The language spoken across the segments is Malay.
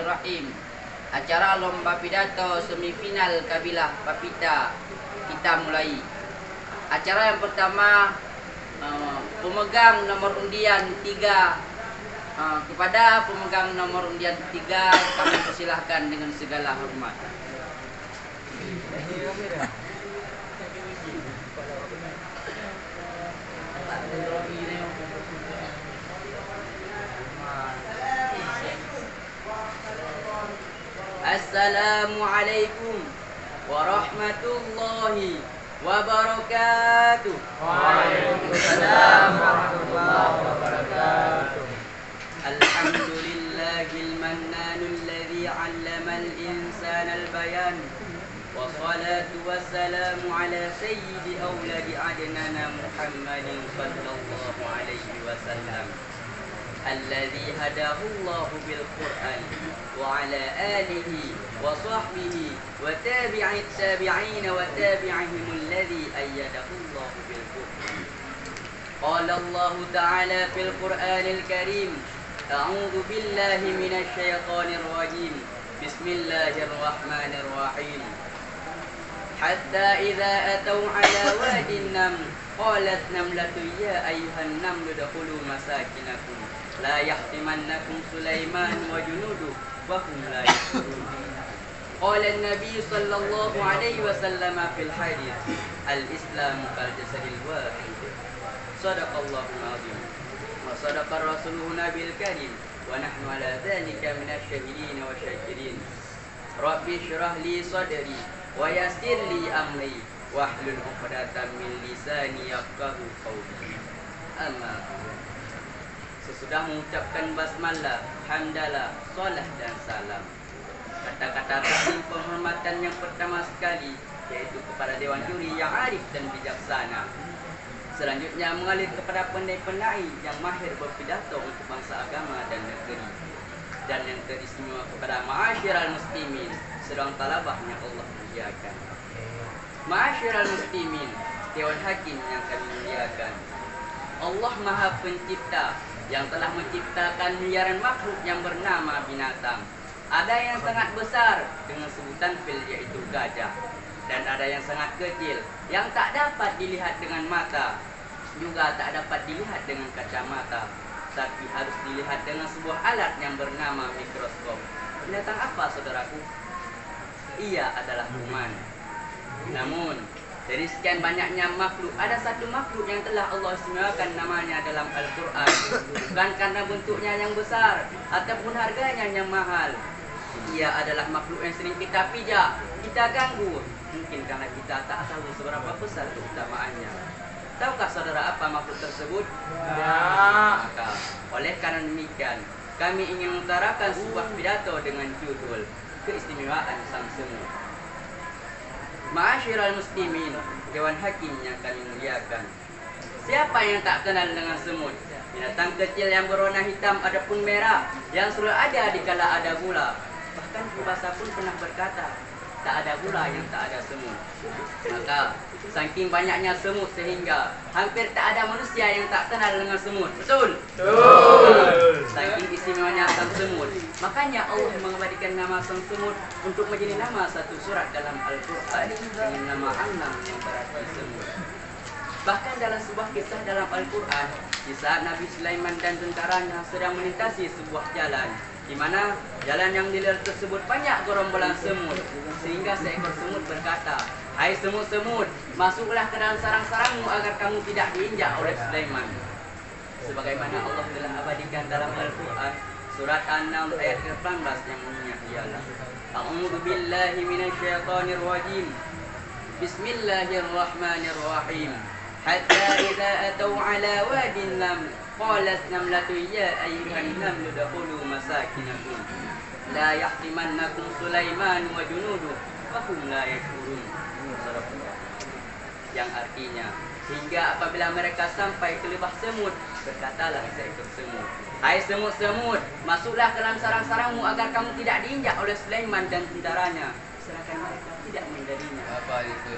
Bismillahirrahmanirrahim. Acara lomba pidato semifinal kabilah Papita kita mulai. Acara yang pertama, pemegang nomor undian 3. Kepada pemegang nomor undian 3 kami persilahkan dengan segala hormat. Assalamualaikum warahmatullahi wabarakatuh. Waalaikumsalam warahmatullahi wabarakatuh. Alhamdulillahil mannanul ladzi 'allamal insanal bayan. Wassalatu wassalamu ala sayyidi auladi adnana Muhammadin sallallahu alaihi wasallam. Alladzi hadahu Allahu bil Qur'an wa ala alihi wa sahbihi wa tabi'it tabi'in wa tabi'ihim alladzi ayyadahu Allahu bil Qur'an. Qala Allah ta'ala fil Qur'anil Karim, a'udzu billahi minasy syaithanir rajim. Bismillahirrahmanirrahim. Hatta idza atau ala wadin naml qalat namlatun ya ayyuhan namlu udkhulu masakinakum la yahtimannakum Sulaiman wa junuduhu wa hum la yashurun. Qala an-nabiy sallallahu alaihi wasallam fil hadits al-islamu kal jasadil wahid. Shadaqallahul azim wa sadaqa rasuluhu nabil karim wa nahnu ala dzalika minasy syahidin wa syakirin. Rabbi shrah li sadri wa yassir li amri wahlul 'uqdatam min lisani yafqahu qawli. Amma sesudah mengucapkan basmalah, hamdalah, salah dan salam, kata-kata takdim penghormatan yang pertama sekali yaitu kepada dewan juri yang arif dan bijaksana. Selanjutnya mengalir kepada pendai-pendai yang mahir berpidato untuk bangsa, agama dan negeri. Dan yang teristimewa kepada ma'asyiral muslimin sedang talabahnya Allah muliakan. Ma'asyiral muslimin, dewan hakim yang kami muliakan. Allah Maha Pencipta yang telah menciptakan miliaran makhluk yang bernama binatang. Ada yang sangat besar dengan sebutan fil yaitu gajah, dan ada yang sangat kecil yang tak dapat dilihat dengan mata, juga tak dapat dilihat dengan kacamata, tapi harus dilihat dengan sebuah alat yang bernama mikroskop. Binatang apa, saudaraku? Ia adalah kuman. Namun dari sekian banyaknya makhluk, ada satu makhluk yang telah Allah istimewakan namanya dalam Al-Quran. Bukan karena bentuknya yang besar ataupun harganya yang mahal. Ia adalah makhluk yang sering kita pijak, kita ganggu, mungkin karena kita tak tahu seberapa besar keutamaannya. Tahukah saudara apa makhluk tersebut? Ya. Maka oleh karena demikian, kami ingin mengutarakan sebuah pidato dengan judul Keistimewaan Sang Semut. Ma'asyiral muslimin, dewan hakim yang kami muliakan. Siapa yang tak kenal dengan semut? Binatang kecil yang berwarna hitam adapun merah, yang selalu ada di kala ada gula. Bahkan peribahasa pun pernah berkata, tak ada gula yang tak ada semut. Maka saking banyaknya semut sehingga hampir tak ada manusia yang tak kenal dengan semut. Betul? Betul. Saking istimewanya sang semut, makanya Allah mengabadikan nama sang semut untuk menjadi nama satu surat dalam Al-Quran dengan nama An-Nam yang berarti semut. Bahkan dalam sebuah kisah dalam Al-Quran, kisah Nabi Sulaiman dan tentaranya sedang melintasi sebuah jalan, di mana jalan yang dilihat tersebut banyak gerombolan semut, sehingga seekor semut berkata, "Hai semut-semut, masuklah ke dalam sarang-sarangmu agar kamu tidak diinjak oleh Sulaiman." Sebagaimana Allah telah abadikan dalam Al-Quran surat An-Naml ayat 18 yang bunyinya ialah, A'udzu billahi minasy syaithanir rajim. Bismillahirrahmanirrahim. Hatta idza atau ala wadin naml qalat namlatu ya ayyuhan namlu udkhulu masakinakum la yahtimannakum Sulaiman wa junuduhu wa hum la yashurun. Yang artinya, hingga apabila mereka sampai ke lebah semut, berkatalah seekor semut, "Hai semut-semut, masuklah ke dalam sarang-sarangmu agar kamu tidak diinjak oleh Sulaiman dan tentaranya." Sedangkan mereka tidak menjadinya. Apa itu?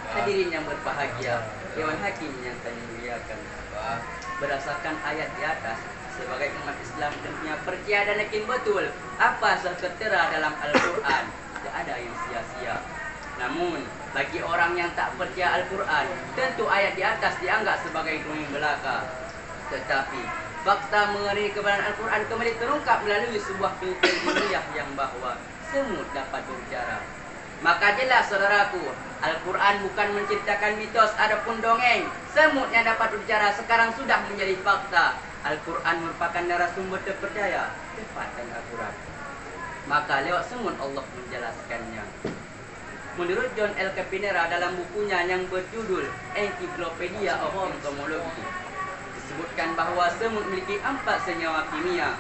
Hadirin yang berbahagia, dewan hakim yang kami muliakan. Berdasarkan ayat di atas, sebagai umat Islam tentunya percaya dan yakin betul apa yang tertera dalam Al-Quran. Tidak ada yang sia-sia. Namun bagi orang yang tak percaya Al-Quran, tentu ayat di atas dianggap sebagai dongeng belaka. Tetapi fakta mengenai kebenaran Al-Quran kembali terungkap melalui sebuah penelitian ilmiah yang bahwa semut dapat berbicara. Maka jelas saudaraku, Al-Quran bukan menceritakan mitos adapun dongeng. Semut yang dapat berbicara sekarang sudah menjadi fakta. Al-Quran merupakan narasumber terpercaya, tepat dan akurat. Maka lewat semut Allah menjelaskannya. Menurut John L. Capinera dalam bukunya yang berjudul Encyclopedia of Entomology, disebutkan bahwa semut memiliki 4 senyawa kimia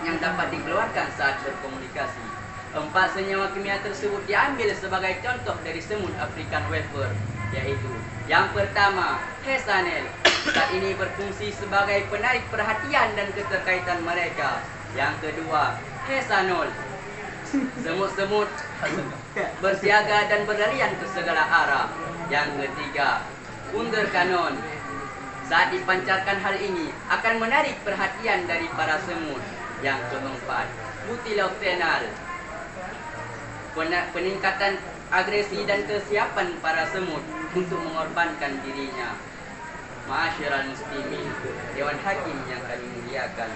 yang dapat dikeluarkan saat berkomunikasi. 4 senyawa kimia tersebut diambil sebagai contoh dari semut African Weaver, yaitu yang pertama, hexanel. Zat ini berfungsi sebagai penarik perhatian dan keterkaitan mereka. Yang kedua, hexanol. Semut-semut bersiaga dan berlarian ke segala arah. Yang ketiga, underkanon. Saat dipancarkan hal ini akan menarik perhatian dari para semut. Yang keempat, butiloctenal. Peningkatan agresi dan kesiapan para semut untuk mengorbankan dirinya. Ma'asyiral muslimin, Dewan Hakim yang kami muliakan,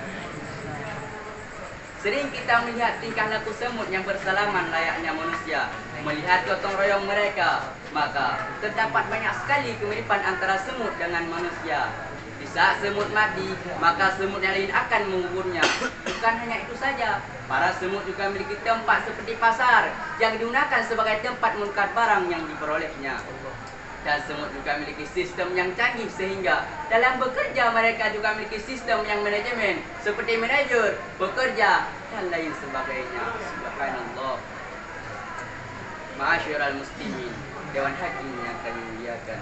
sering kita melihat tingkah laku semut yang bersalaman layaknya manusia. Melihat gotong royong mereka, maka terdapat banyak sekali kemiripan antara semut dengan manusia. Di saat semut mati, maka semut yang lain akan menguburnya. Bukan hanya itu saja, para semut juga memiliki tempat seperti pasar yang digunakan sebagai tempat menukar barang yang diperolehnya. Dan semut juga memiliki sistem yang canggih sehingga dalam bekerja mereka juga memiliki sistem yang manajemen seperti manajer, bekerja dan lain sebagainya. Subhanallah. Ma'asyiral muslimin, Dewan Hakim yang kami muliakan,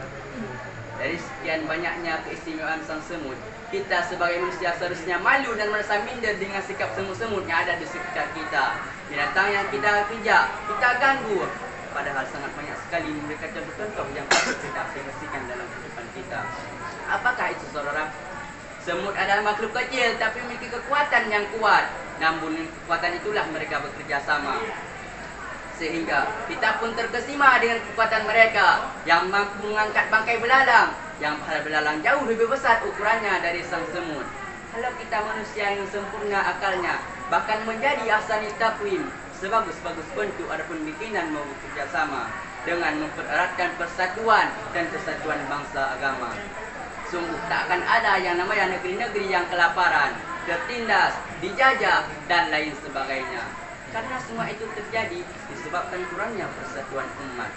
dari sekian banyaknya keistimewaan sang semut, kita sebagai manusia seharusnya malu dan merasa minder dengan sikap semut-semut yang ada di sekitar kita. Binatang yang kita pijak, kita ganggu, padahal sangat banyak sekali mereka contoh-contoh yang patut kita aplikasikan dalam kehidupan kita. Apakah itu saudara? Semut adalah makhluk kecil tapi memiliki kekuatan yang kuat. Namun kekuatan itulah mereka bekerja sama, sehingga kita pun terkesima dengan kekuatan mereka yang mampu mengangkat bangkai belalang, yang pahala belalang jauh lebih besar ukurannya dari sang semut. Kalau kita manusia yang sempurna akalnya, bahkan menjadi ahsani taqwim, sebagus-bagus bentuk adapun bikinan mau bekerja sama dengan mempereratkan persatuan dan kesatuan bangsa agama. Sungguh tak akan ada yang namanya negeri-negeri yang kelaparan, tertindas, dijajah dan lain sebagainya. Karena semua itu terjadi disebabkan kurangnya persatuan umat.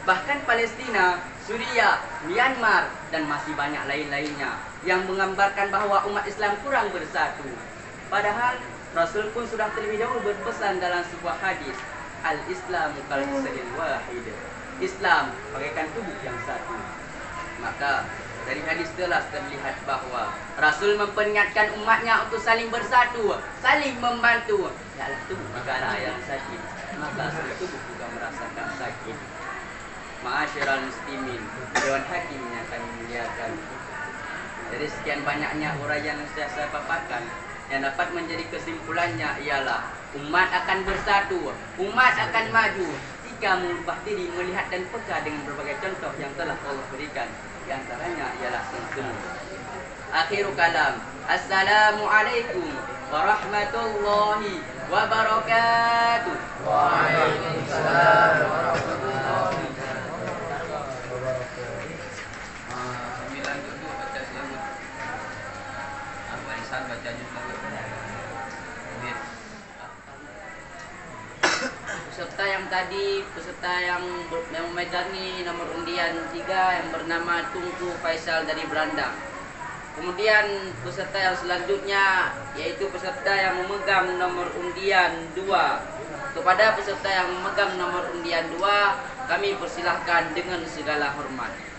Bahkan Palestina, Suriah, Myanmar dan masih banyak lain-lainnya yang menggambarkan bahwa umat Islam kurang bersatu. Padahal Rasul pun sudah terlebih dahulu berpesan dalam sebuah hadis, Al-Islamu kal-jasadil wahid. Islam bagaikan tubuh yang satu. Maka dari hadis telah terlihat bahwa Rasul memperingatkan umatnya untuk saling bersatu, saling membantu. Tidaklah tubuh dikala yang sakit, maka seluruh tubuh juga merasakan sakit. Ma'asyiral muslimin, Dewan Hakim yang kami muliakan, dari sekian banyaknya uraian yang saya paparkan, yang dapat menjadi kesimpulannya ialah umat akan bersatu, umat akan maju jika mengubah diri, melihat dan peka dengan berbagai contoh yang telah Allah berikan. Di antaranya ialah semut. Akhirul kalam. Assalamualaikum warahmatullahi wabarakatuh. Waalaikumsalam warahmatullahi Sembilan dulu baca semut. Barisan baca juga. Peserta yang tadi, peserta yang memegangi nomor undian 3 yang bernama Tunku Faisal dari Belanda. Kemudian peserta yang selanjutnya yaitu peserta yang memegang nomor undian 2. Kepada peserta yang memegang nomor undian 2, kami persilahkan dengan segala hormat.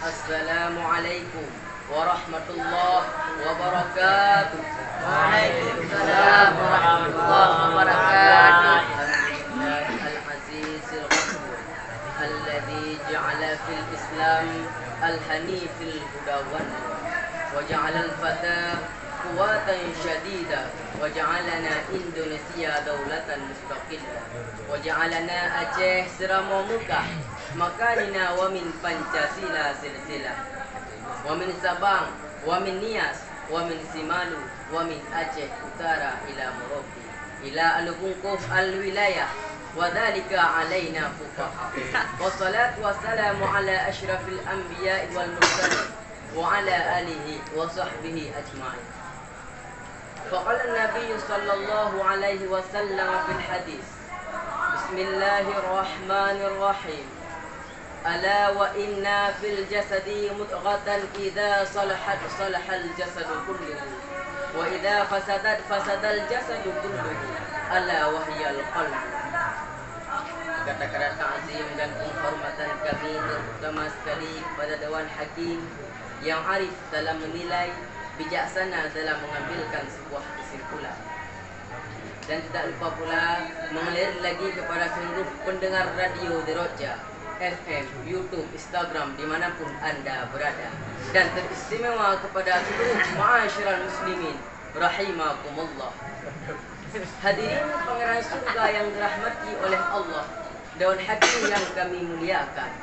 Assalamualaikum warahmatullahi wabarakatuh. Waalaikumsalam warahmatullahi wabarakatuh. Al-Azizil Ghafur alladzi ja'ala fil Islam al-hanifil hudawan wa ja'ala al-fata quwwatan syadida wa ja'alana Indonesia daulatan mustaqillah wa ja'alana Aceh serama muka makanina wa min Pancasila silsilah wa min Sabang wa min Nias wa min Simalu wa min Aceh Utara ila Moropi ila al-Bungkuf al-wilayah wa dhalika alaina fuqaha wa salatu wa salamu ala asyrafil anbiya wal mursalin wa ala alihi wa sahbihi ajma'in. Faqala an-nabiy sallallahu alaihi wasallam fil hadis Bismillahirrahmanirrahim. Ala wa inna fil jasadi mudghatan idza salahat salahal jasadu kulluhu wa idza fasadat fasadal jasadu kulluhu ala wa hiyal qalb. Kata-kata ta'zim dan penghormatan kami terutama sekali kepada Dewan Hakim yang arif dalam menilai, bijaksana dalam mengambilkan sebuah kesimpulan. Dan tidak lupa pula mengalir lagi kepada seluruh pendengar radio The Roja, FM, YouTube, Instagram dimanapun anda berada. Dan teristimewa kepada seluruh ma'asyiral muslimin rahimakumullah. Hadirin pangeran surga yang dirahmati oleh Allah, Dewan Hakim yang kami muliakan.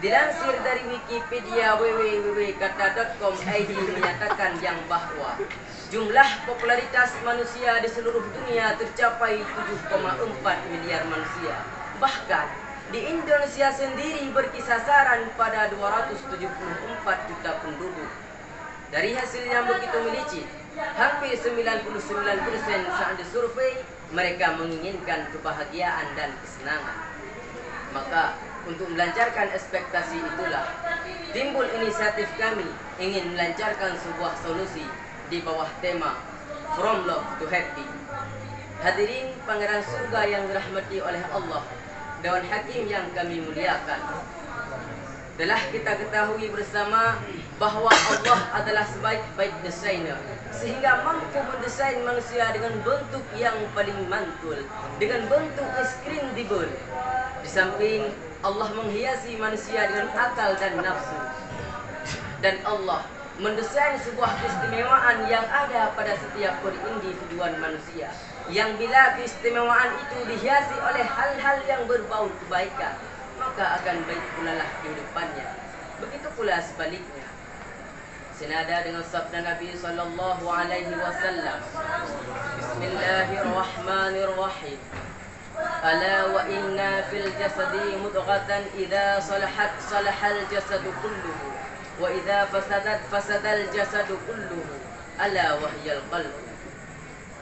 Dilansir dari Wikipedia www.kata.com.id menyatakan yang bahwa jumlah popularitas manusia di seluruh dunia tercapai 7,4 miliar manusia. Bahkan di Indonesia sendiri berkisaran pada 274 juta penduduk. Dari hasil yang begitu melicin, hampir 99% saat disurvei mereka menginginkan kebahagiaan dan kesenangan. Maka untuk melancarkan ekspektasi itulah timbul inisiatif kami ingin melancarkan sebuah solusi di bawah tema From Love to Happy. Hadirin pangeran surga yang dirahmati oleh Allah, Dewan Hakim yang kami muliakan, telah kita ketahui bersama bahwa Allah adalah sebaik-baik desainer, sehingga mampu mendesain manusia dengan bentuk yang paling mantul, dengan bentuk screenable. Di samping Allah menghiasi manusia dengan akal dan nafsu, dan Allah mendesain sebuah keistimewaan yang ada pada setiap keindividuan manusia, yang bila keistimewaan itu dihiasi oleh hal-hal yang berbau kebaikan, maka akan baik pula lah kehidupannya. Begitu pula sebaliknya. Senada dengan sabda Nabi sallallahu alaihi wasallam, Bismillahirrahmanirrahim. Ala wa inna fil jasadi mudghatan idza salahat salahal jasadu kulluhu wa idza fasadat fasadal jasadu kulluhu ala wa hiyal qalb.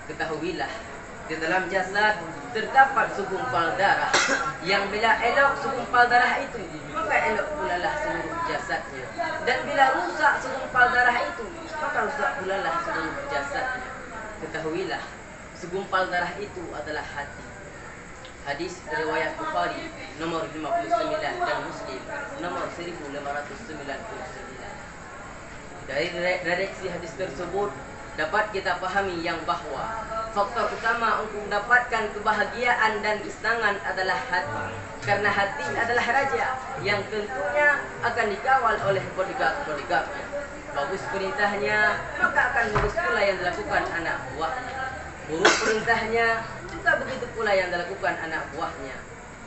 Ketahuilah, di dalam jasad terdapat segumpal darah, yang bila elok segumpal darah itu, maka elok pula lah seluruh jasadnya. Dan bila rusak segumpal darah itu, maka rusak pula lah seluruh jasadnya. Ketahuilah, segumpal darah itu adalah hati. Hadis riwayat Bukhari nomor 59 dan Muslim nomor 1599. Dari redaksi hadis tersebut dapat kita pahami yang bahwa faktor utama untuk mendapatkan kebahagiaan dan kesenangan adalah hati. Karena hati adalah raja yang tentunya akan dikawal oleh bodyguard-bodyguardnya. Bagus perintahnya, maka akan bagus pula yang dilakukan anak buahnya. Buruk perintahnya, juga begitu pula yang dilakukan anak buahnya.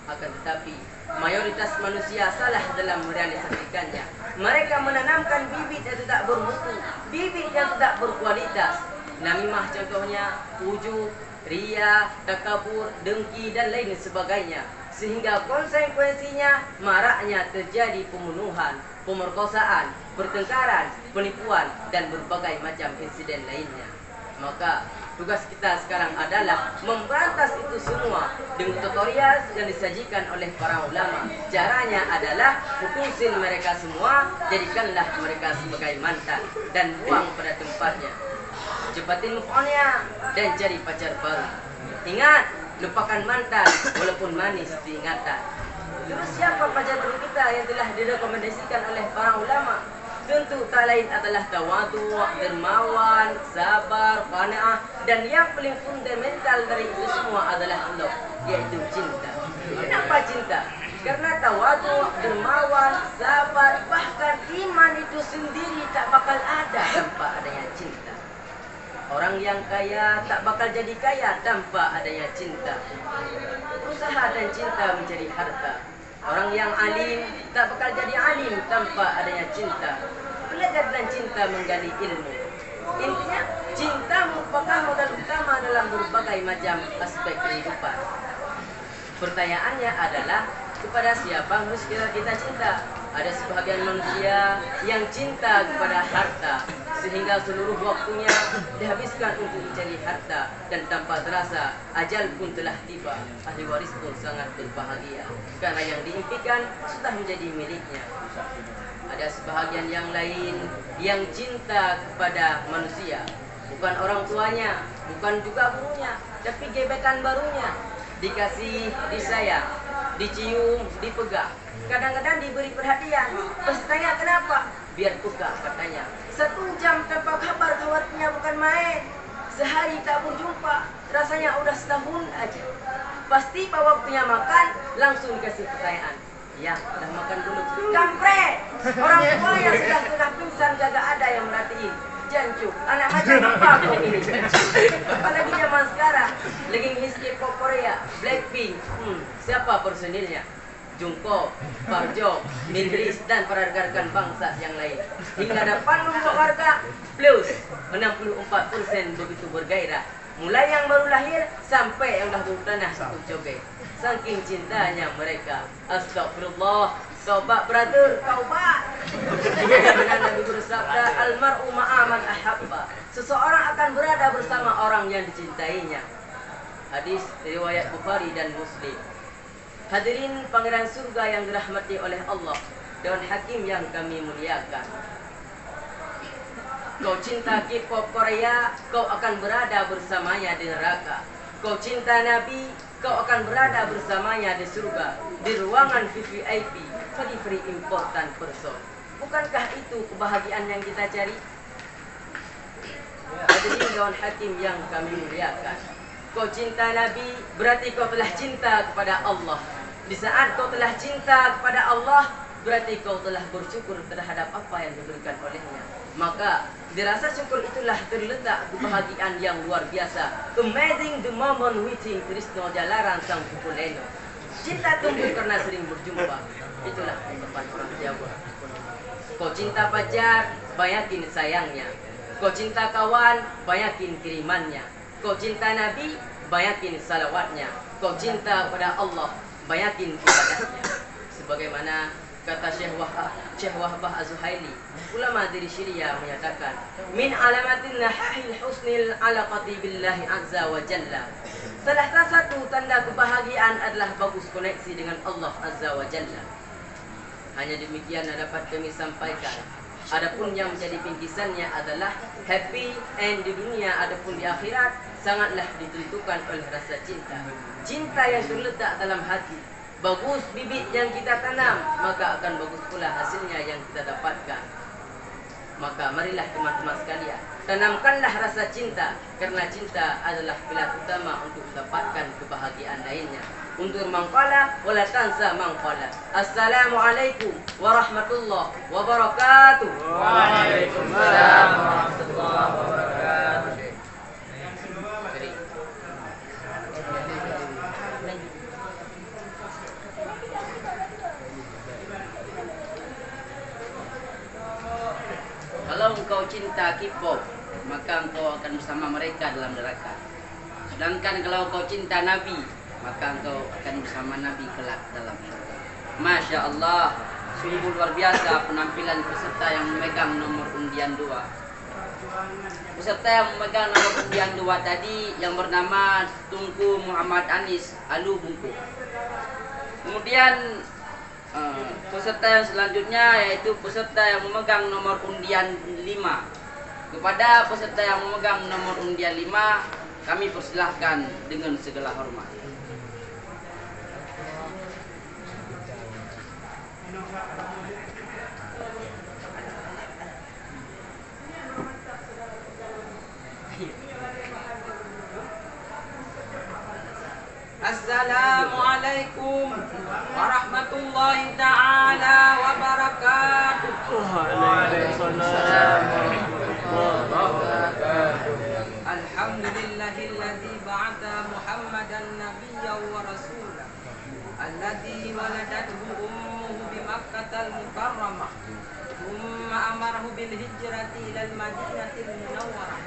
Akan tetapi mayoritas manusia salah dalam merealisasikannya. Mereka menanamkan bibit yang tidak bermutu, bibit yang tidak berkualitas. Namimah contohnya, ujub, ria, takabur, dengki dan lain sebagainya. Sehingga konsekuensinya maraknya terjadi pembunuhan, pemerkosaan, pertengkaran, penipuan dan berbagai macam insiden lainnya. Maka tugas kita sekarang adalah memberantas itu semua dengan tutorial yang disajikan oleh para ulama. Caranya adalah putusin mereka semua, jadikanlah mereka sebagai mantan dan buang pada tempatnya. Cepatin move on-nya dan cari pacar baru. Ingat, lupakan mantan walaupun manis diingatan. Terus siapa pacar baru kita yang telah direkomendasikan oleh para ulama? tentu tak lain adalah tawadu, dermawan, sabar, qanaah, dan yang paling fundamental dari itu semua adalah love, yaitu cinta. Kenapa cinta? Karena tawadu, dermawan, sabar, bahkan iman itu sendiri tak bakal ada tanpa adanya cinta. Orang yang kaya tak bakal jadi kaya tanpa adanya cinta. Usaha dan cinta menjadi harta. Orang yang alim tak bakal jadi alim tanpa adanya cinta. Belajar dan cinta menggali ilmu. Intinya, cinta merupakan modal utama dalam berbagai macam aspek kehidupan. Pertanyaannya adalah, kepada siapa mesti kita cinta? Ada sebahagian manusia yang cinta kepada harta, sehingga seluruh waktunya dihabiskan untuk mencari harta, dan tanpa terasa ajal pun telah tiba. Ahli waris pun sangat berbahagia karena yang diimpikan sudah menjadi miliknya. Ada sebahagian yang lain yang cinta kepada manusia, bukan orang tuanya, bukan juga gurunya, tapi gebetan barunya. Dikasih, disayang, dicium, dipegang, kadang-kadang diberi perhatian. Pas tanya kenapa? Biar peka katanya. 1 jam tanpa kabar khawatirnya bukan main. Sehari tak berjumpa, rasanya udah setahun aja. Pasti pak waktunya makan, langsung dikasih pertanyaan. Ya, udah makan dulu. Kampret! Orang tua yang sudah pingsan gak ada yang merhatiin. Jancu, anak macam apa kau ini? Apalagi zaman sekarang, lagi hits K-pop Korea, Blackpink, siapa personilnya? Jungkook, Park-Jong, Minris, dan para rekan bangsa yang lain. Hingga dapat membuat warga plus 64% begitu bergairah. Mulai yang baru lahir sampai yang dah bertanah untuk joget. Saking cintanya mereka. Astagfirullah. Taubat brother, taubat. Nabi bersabda, almar'u ma'aman ahabba. Seseorang akan berada bersama orang yang dicintainya. Hadis riwayat Bukhari dan Muslim. Hadirin pangeran surga yang dirahmati oleh Allah dan hakim yang kami muliakan. Kau cinta K-pop Korea, kau akan berada bersamanya di neraka. Kau cinta Nabi, kau akan berada bersamanya di surga, di ruangan VVIP, very important person. Bukankah itu kebahagiaan yang kita cari? Hadirin dewan hakim yang kami muliakan. Kau cinta Nabi, berarti kau telah cinta kepada Allah. Di saat kau telah cinta kepada Allah, berarti kau telah bersyukur terhadap apa yang diberikan olehnya. Maka di rasa syukur itulah terletak kebahagiaan yang luar biasa. Amazing the moment within Krishna jalaran sang Pukuleno. Cinta tumbuh karena sering berjumpa. Itulah ungkapan orang Jawa. Kau cinta pacar, banyakin sayangnya. Kau cinta kawan, banyakin kirimannya. Kau cinta Nabi, banyakin salawatnya. Kau cinta kepada Allah, banyakin ibadahnya. Sebagaimana kata Syekh Wahbah Az-Zuhaili, ulama dari Syria menyatakan, min alamatin nahahil husnil alaqati billahi azza wa jalla. Salah satu tanda kebahagiaan adalah bagus koneksi dengan Allah azza wa jalla. Hanya demikian yang dapat kami sampaikan. Adapun yang menjadi bingkisannya adalah happy end di dunia, adapun di akhirat sangatlah ditentukan oleh rasa cinta. Cinta yang terletak dalam hati. Bagus bibit yang kita tanam, maka akan bagus pula hasilnya yang kita dapatkan. Maka marilah teman-teman sekalian, tanamkanlah rasa cinta, karena cinta adalah pilar utama untuk mendapatkan kebahagiaan lainnya. Undur mangqala wala tansa mangqala. Assalamualaikum warahmatullahi wabarakatuh. Waalaikumsalam warahmatullahi wabarakatuh. Kalau engkau cinta K-pop, maka engkau akan bersama mereka dalam neraka. Sedangkan kalau engkau cinta Nabi, maka engkau akan bersama Nabi kelak dalam surga. Masya Allah, sungguh luar biasa penampilan peserta yang memegang nomor undian 2. Peserta yang memegang nomor undian 2 tadi yang bernama Tunku Muhammad Anis Alu Bungku. Kemudian peserta yang selanjutnya yaitu peserta yang memegang nomor undian 5. Kepada peserta yang memegang nomor undian 5, kami persilahkan dengan segala hormat. Assalamualaikum warahmatullahi ta'ala wabarakatuh. Waalaikumsalam warahmatullahi wabarakatuh. Alhamdulillahilladzi ba'atha Muhammadan nabiyyan wa rasulah alladzi waladathu ummuhu bi Makkahal Mukarramah thumma amarahu bil hijrati ilal Madinatil Munawwarah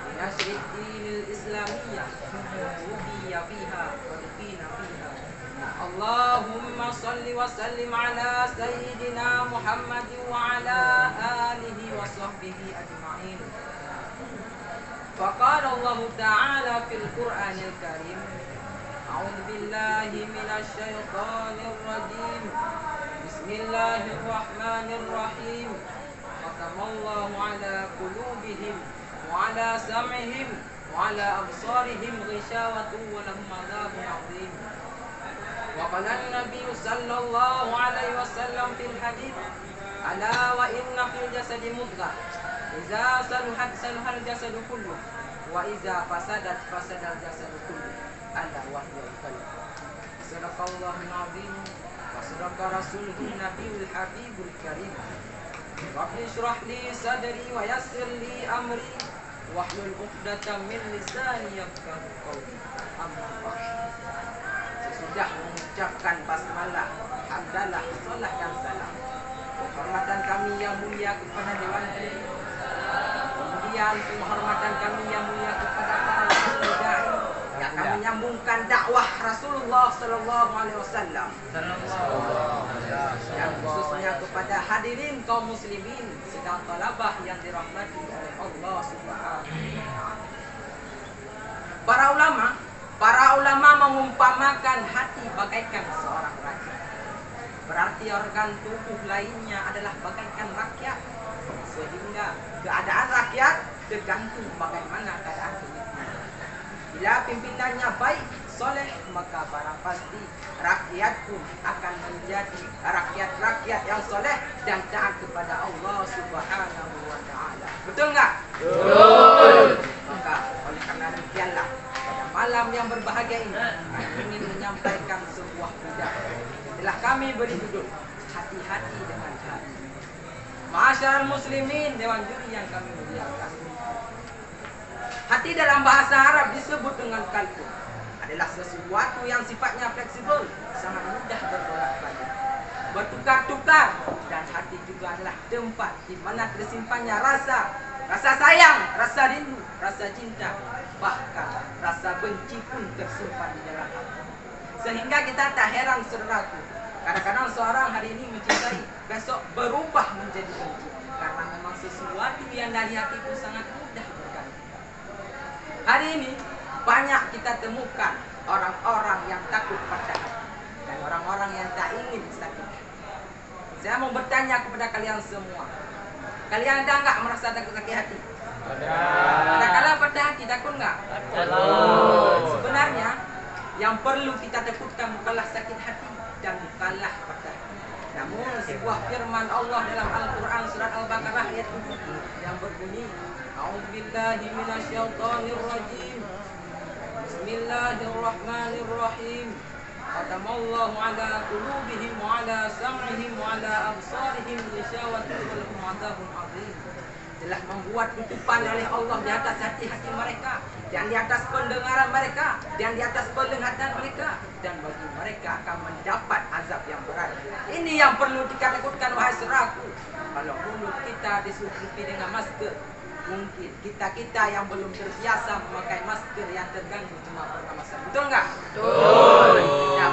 linashri dinil islamiyyah ubiya fiha wa duqina fiha. Allahumma salli wa sallim ala sayyidina Muhammad wa ala alihi wa sahbihi ajma'in. Faqala Allah Ta'ala fil Qur'anil Karim, A'udzu billahi minasy syaithanir rajim. Bismillahirrahmanirrahim. Khatamallahu ala qulubihim wa ala sam'ihim wa ala absarihim ghishawatun wa lahum 'adzabun 'adzim. Wa qala an-nabiy sallallahu alaihi wasallam fil hadits, ala wa inna fil jasadi mudghah idza saluhat saluhal jasadu kulluh wa idza fasadat fasadal jasadu kulluh ala wa huwa al-qalb. Sadaqallahul azim wa sadaqa rasuluhun nabiyul habibul karim. Rabbi shrah li sadri wa yassir li amri wahlul 'uqdatam min lisani yafqahu qawli. Amma ba'd. Sesudah mengucapkan basmalah, hamdalah, salah dan salam, penghormatan kami yang mulia kepada Dewan Juri, kemudian penghormatan kami yang mulia kepada para dai yang akan menyambungkan dakwah Rasulullah Sallallahu Alaihi Wasallam, dan khususnya kepada hadirin kaum muslimin sedang talabah yang dirahmati oleh Allah Subhanahu wa Ta'ala. Para ulama mengumpamakan hati bagaikan seorang raja. Berarti organ tubuh lainnya adalah bagaikan rakyat, sehingga keadaan rakyat tergantung bagaimana keadaan pemimpin. Bila pimpinannya baik, soleh, maka barang pasti rakyat pun akan menjadi rakyat-rakyat yang soleh dan taat kepada Allah Subhanahu wa Ta'ala. Betul nggak? Betul. Maka oleh karena demikianlah pada malam yang berbahagia ini kami ingin menyampaikan sebuah pidato. Telah kami beri judul hati-hati dengan hati. Ma'asyiral muslimin, dewan juri yang kami muliakan. Hati dalam bahasa Arab disebut dengan kalbu. Adalah sesuatu yang sifatnya fleksibel, sangat mudah berbolak-balik, bertukar-tukar, dan hati juga adalah tempat di mana tersimpannya rasa sayang, rasa rindu, rasa cinta, bahkan rasa benci pun tersimpan di dalam hati. Sehingga kita tak heran saudaraku, kadang-kadang seorang hari ini mencintai, besok berubah menjadi benci, karena memang sesuatu yang dari hati itu sangat mudah berganti. Hari ini banyak kita temukan orang-orang yang takut pada hati dan orang-orang yang tak ingin sakit. Saya mau bertanya kepada kalian semua, kalian ada nggak merasa takut sakit hati? Ada kala pada hati takut nggak? Sebenarnya yang perlu kita takutkan bukanlah sakit hati dan bukanlah pada hati, namun sebuah firman Allah dalam Al-Quran surat Al-Baqarah ayat 7 yang berbunyi, A'udzubillahi minasyaitonir rajim. Bismillahirrahmanirrahim. Khatamallahu ala qulubihim wa ala sam'ihim wa ala absarihim ghishawatun wa lahum 'adzabun 'adzim. Telah membuat tutupan oleh Allah di atas hati-hati mereka, dan di atas pendengaran mereka, dan di atas penglihatan mereka, dan bagi mereka akan mendapat azab yang berat. Ini yang perlu dikatakan wahai saudaraku. Kalau mulut kita disusupi dengan masker, mungkin kita yang belum terbiasa memakai masker yang terganggu cuma pernafasan. Betul nggak? Betul. Ya,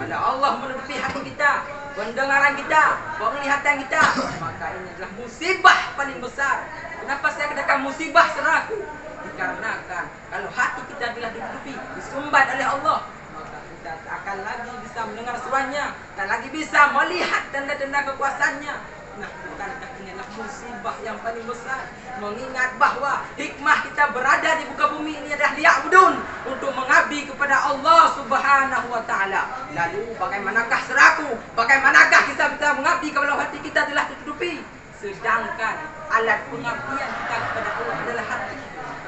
kalau Allah menutupi hati kita, pendengaran kita, penglihatan kita, maka ini adalah musibah paling besar. Kenapa saya katakan musibah saudaraku? Dikarenakan kalau hati kita telah ditutupi, disumbat oleh Allah, maka kita tak akan lagi bisa mendengar suaranya, tak lagi bisa melihat tanda-tanda kekuasaannya. Nah, bukankah ini adalah musibah yang paling besar? Mengingat bahwa hikmah kita berada di muka bumi ini adalah liya'budun, untuk mengabdi kepada Allah Subhanahu wa Ta'ala. Lalu bagaimanakah saudaraku? Bagaimanakah kita bisa mengabdi kalau hati kita telah tertutupi? Sedangkan alat pengabdian kita kepada Allah adalah hati.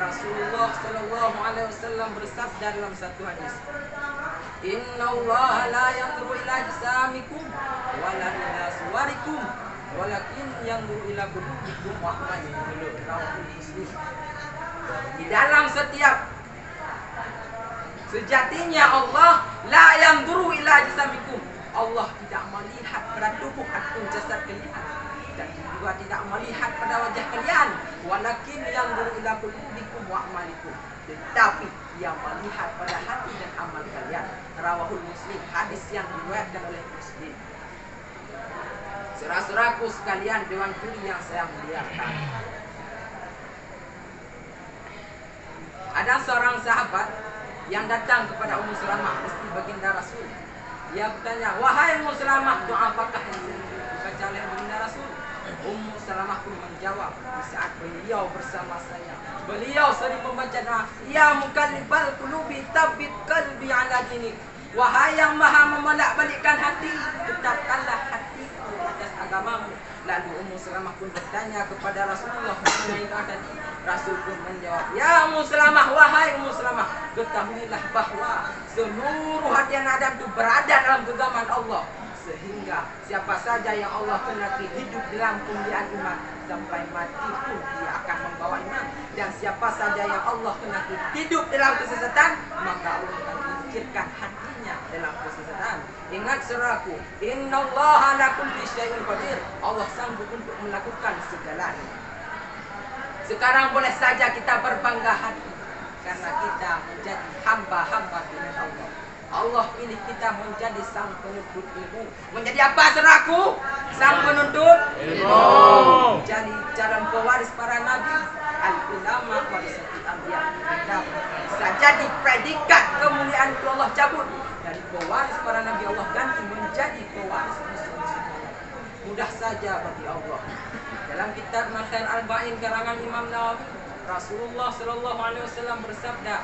Rasulullah Sallallahu Alaihi Wasallam bersabda dalam satu hadis, Innallaha la yanzuru ila ajsamikum wala ila suwarikum walakin yanzuru ila qulubikum wa a'malikum. Rawahul Muslim. Di dalam setiap sejatinya Allah la yanzuru ila ajsamikum. Allah tidak melihat pada tubuh ataupun jasad kalian, dan juga tidak melihat pada wajah kalian. Walakin yanzuru ila qulubikum wa a'malikum. Tetapi yang melihat pada hati dan amal kalian. Rawahul Muslim, hadis yang diriwayatkan oleh Muslim. Saudara-saudaraku sekalian, dewan juri yang saya muliakan, ada seorang sahabat yang datang kepada Ummu Salamah, istri baginda Rasul. Dia bertanya, wahai Ummu Salamah, doa apakah yang dibaca oleh baginda Rasul? Ummu Salamah pun menjawab, di saat beliau bersama saya, beliau sering membaca doa, ya muqallibal qulubi tsabbit qalbi ala dinik. Wahai yang maha membolak-balikkan hati, tetapkanlah hatiku atas agamamu. Lalu Ummu Salamah pun bertanya kepada Rasulullah mengenai doa tadi. Rasul pun menjawab, ya Ummu Salamah, wahai Ummu Salamah, ketahuilah bahwa seluruh hati anak Adam itu berada dalam genggaman Allah, sehingga siapa saja yang Allah kehendaki hidup dalam kemuliaan iman sampai mati pun dia akan membawa iman, dan siapa saja yang Allah kehendaki hidup dalam kesesatan maka Allah akan menyingkirkan hatinya dalam kesesatan. Ingat saudaraku, innallaha ala kulli syai'in qadir. Allah sanggup untuk melakukan segalanya. Sekarang boleh saja kita berbangga hati karena kita menjadi hamba-hamba Tuhan Allah. Allah pilih kita menjadi sang penuntut ilmu. Menjadi apa saudaraku? Sang penuntut ilmu. Jadi calon pewaris para nabi, al-ulama warisatul anbiya. Kita bisa jadi predikat kemuliaan itu Allah cabut dari pewaris para nabi, Allah ganti menjadi pewaris muslim. Mudah saja bagi Allah. Dalam kitab Masail Arba'in karangan Imam Nawawi, Rasulullah sallallahu alaihi wasallam bersabda,